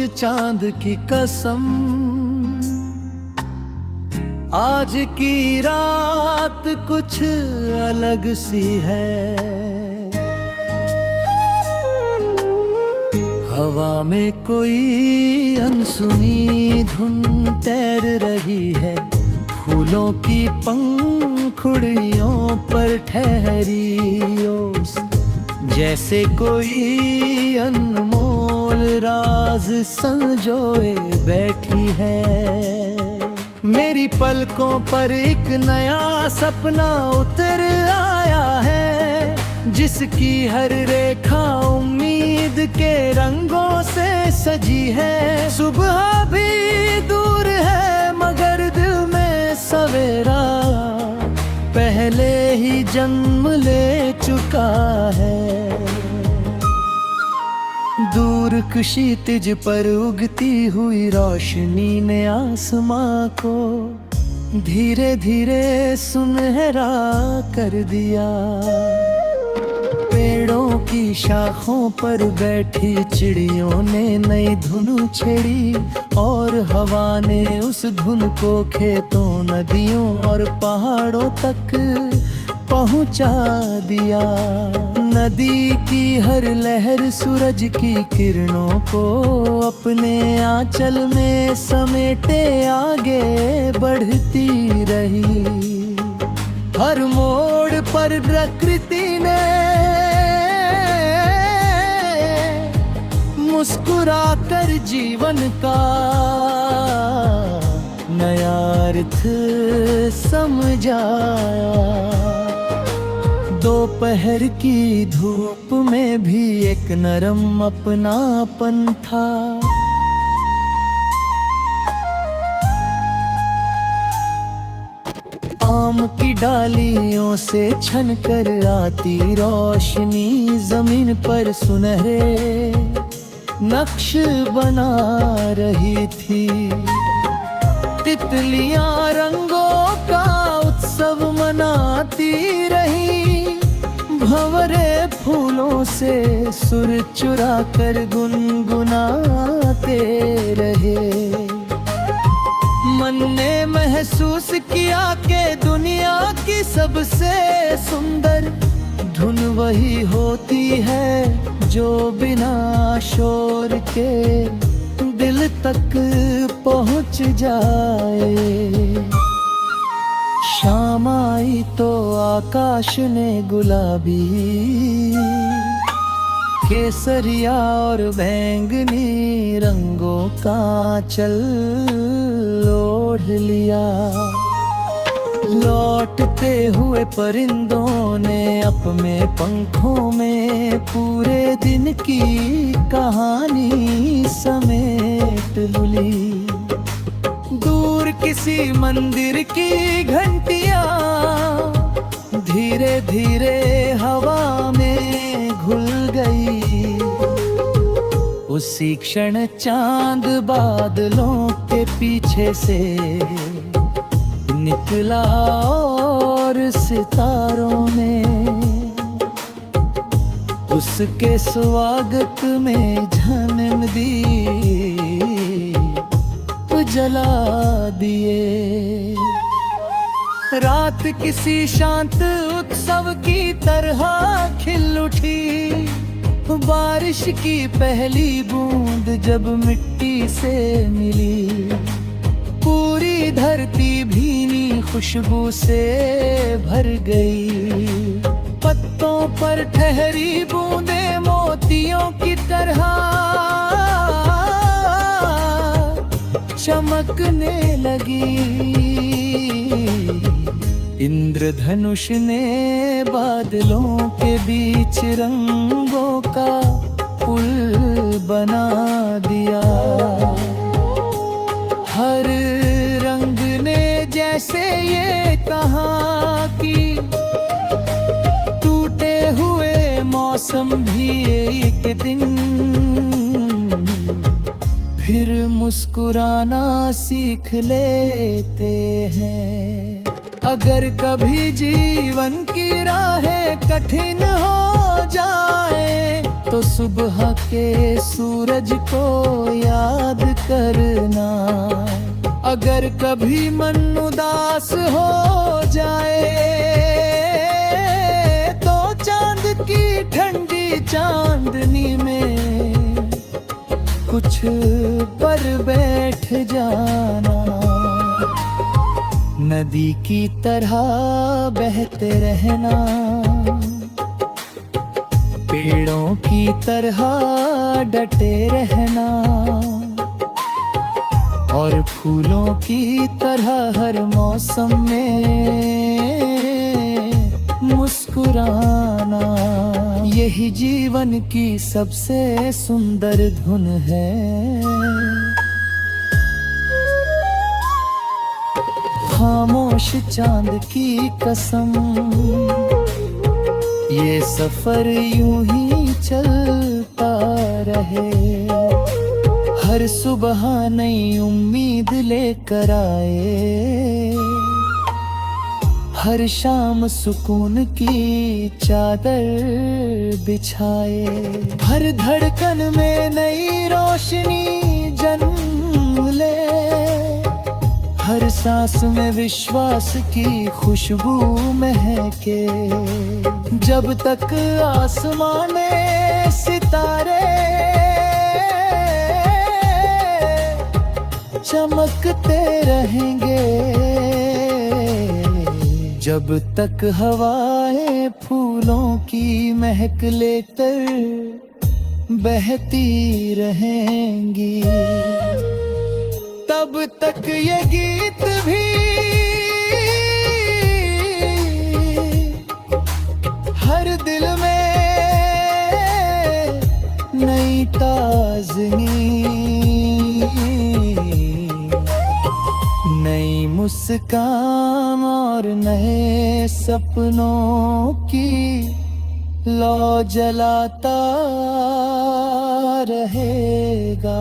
चांद की कसम, आज की रात कुछ अलग सी है। हवा में कोई अनसुनी धुन तैर रही है, फूलों की पंखुड़ियों पर ठहरी ओस, जैसे कोई अनमोल राज संजोए बैठी है। मेरी पलकों पर एक नया सपना उतर आया है, जिसकी हर रेखा उम्मीद के रंगों से सजी है। सुबह भी दूर है मगर दिल में सवेरा पहले ही जन्म ले चुका है। दूर क्षितिज पर उगती हुई रोशनी ने आसमां को धीरे धीरे सुनहरा कर दिया। पेड़ों की शाखों पर बैठी चिड़ियों ने नई धुन छेड़ी, और हवा ने उस धुन को खेतों, नदियों और पहाड़ों तक पहुंचा दिया। नदी की हर लहर सूरज की किरणों को अपने आंचल में समेटे आगे बढ़ती रही। हर मोड़ पर प्रकृति ने मुस्कुराकर जीवन का नया अर्थ समझाया। दोपहर की धूप में भी एक नरम अपनापन था। आम की डालियों से छनकर आती रोशनी जमीन पर सुनहरे नक्श बना रही थी। तितलियां रंगों का उत्सव मनाती रही, भंवरे फूलों से सुर चुरा कर गुनगुनाते रहे। मन ने महसूस किया कि दुनिया की सबसे सुंदर धुन वही होती है जो बिना शोर के दिल तक पहुंच जाए। शाम आई तो आकाश ने गुलाबी, केसरिया और बैंगनी रंगों का आंचल ओढ़ लिया। लौटते हुए परिंदों ने अपने पंखों में पूरे दिन की कहानी समेट ली। दूर किसी मंदिर की घंटियां धीरे धीरे हवा में घुल गई। उसी क्षण चांद बादलों के पीछे से निकला और सितारों ने उसके स्वागत में जन्मदीप जला दिए। रात किसी शांत उत्सव की तरह खिल उठी। बारिश की पहली बूंद जब मिट्टी से मिली, पूरी धरती भीनी खुशबू से भर गई। पत्तों पर ठहरी बूंदें मोतियों की तरह चमकने लगी। इंद्रधनुष ने बादलों के बीच रंगों का पुल बना दिया। हर रंग ने जैसे ये कहा कि टूटे हुए मौसम भी एक दिन फिर मुस्कुराना सीख लेते हैं। अगर कभी जीवन की राहें कठिन हो जाए तो सुबह के सूरज को याद करना। अगर कभी मन उदास हो जाए तो चांद की ठंडी चांदनी में कुछ पर बैठ जाना। नदी की तरह बहते रहना, पेड़ों की तरह डटे रहना, और फूलों की तरह हर मौसम में मुस्कुराना। यही जीवन की सबसे सुंदर धुन है। खामोश चांद की कसम, ये सफर यूं ही चलता रहे। हर सुबह नई उम्मीद लेकर आए, हर शाम सुकून की चादर बिछाए। हर धड़कन में नई रोशनी जन्म ले, हर सांस में विश्वास की खुशबू महके। जब तक आसमान में सितारे चमकते रहेंगे, जब तक हवाएं फूलों की महक लेकर बहती रहेंगी, तब तक ये गीत भी हर दिल में नई ताज़गी, नई मुस्कान और नए सपनों की लौ जलाता रहेगा।